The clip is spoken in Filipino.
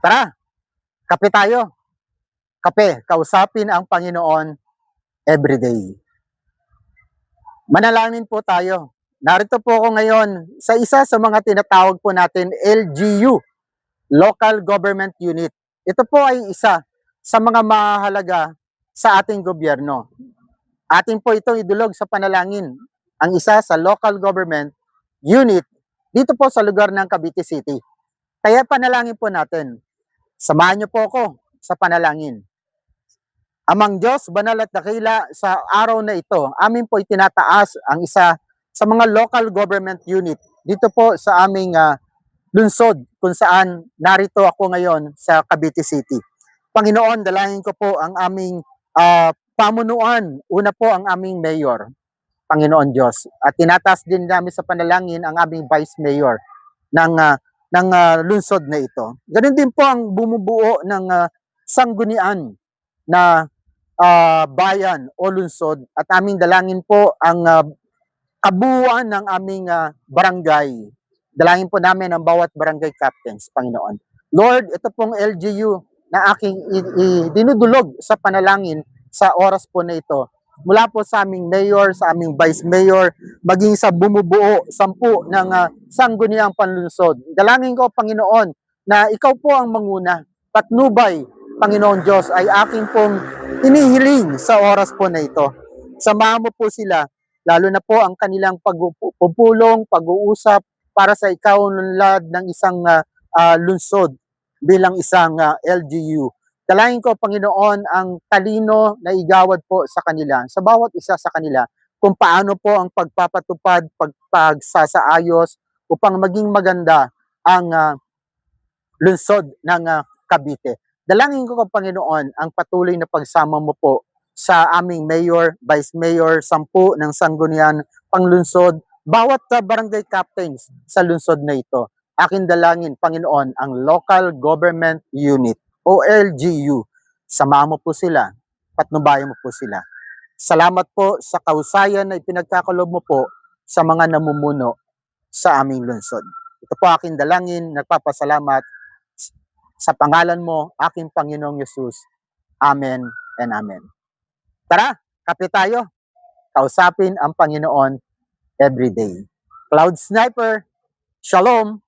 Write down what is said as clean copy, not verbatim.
Tara, kape tayo. Kape, kausapin ang Panginoon everyday. Manalangin po tayo. Narito po ako ngayon sa isa sa mga tinatawag po natin LGU, Local Government Unit. Ito po ay isa sa mga mahalaga sa ating gobyerno. Ating po itong idulog sa panalangin. Ang isa sa local government unit dito po sa lugar ng Cavite City. Kaya panalangin po natin. Samahan niyo po ako sa panalangin. Amang Diyos, banal at dakila, sa araw na ito, amin po itinataas ang isa sa mga local government unit dito po sa aming lungsod kung saan narito ako ngayon sa Cavite City. Panginoon, dalangin ko po ang aming pamunuan. Una po ang aming mayor, Panginoon Diyos. At tinataas din namin sa panalangin ang aming vice mayor ng lungsod na ito. Ganun din po ang bumubuo ng sanggunian na bayan o lungsod at aming dalangin po ang kabuuan ng aming barangay. Dalangin po namin ang bawat barangay captains, Panginoon. Lord, ito pong LGU na aking dinudulog sa panalangin sa oras po na ito. Mula po sa aming mayor, sa aming vice mayor, maging sa bumubuo, 10 ng sangguniang panlunsod. Dalangin ko, Panginoon, na ikaw po ang manguna. Patnubay, Panginoon Diyos, ay aking pong hinihiling sa oras po na ito. Samahan mo po sila, lalo na po ang kanilang pagpupulong, pag-uusap para sa ikaunlad ng isang lungsod bilang isang LGU. Dalangin ko, Panginoon, ang talino na igawad po sa kanila, sa bawat isa sa kanila, kung paano po ang pagpapatupad, pagsasaayos, upang maging maganda ang lungsod ng Cavite. Dalangin ko, Panginoon, ang patuloy na pagsama mo po sa aming mayor, vice mayor, 10 ng sanggunian panglunsod, bawat barangay captains sa lungsod na ito. Akin dalangin, Panginoon, ang local government unit o LGU. Samahan mo po sila, patnubayan mo po sila. Salamat po sa kausayan na ipinagkakalob mo po sa mga namumuno sa aming lungsod. Ito po aking dalangin, nagpapasalamat sa pangalan mo, aking Panginoong Yesus. Amen and amen. Tara, kape tayo. Kausapin ang Panginoon everyday. Cloud Sniper, Shalom!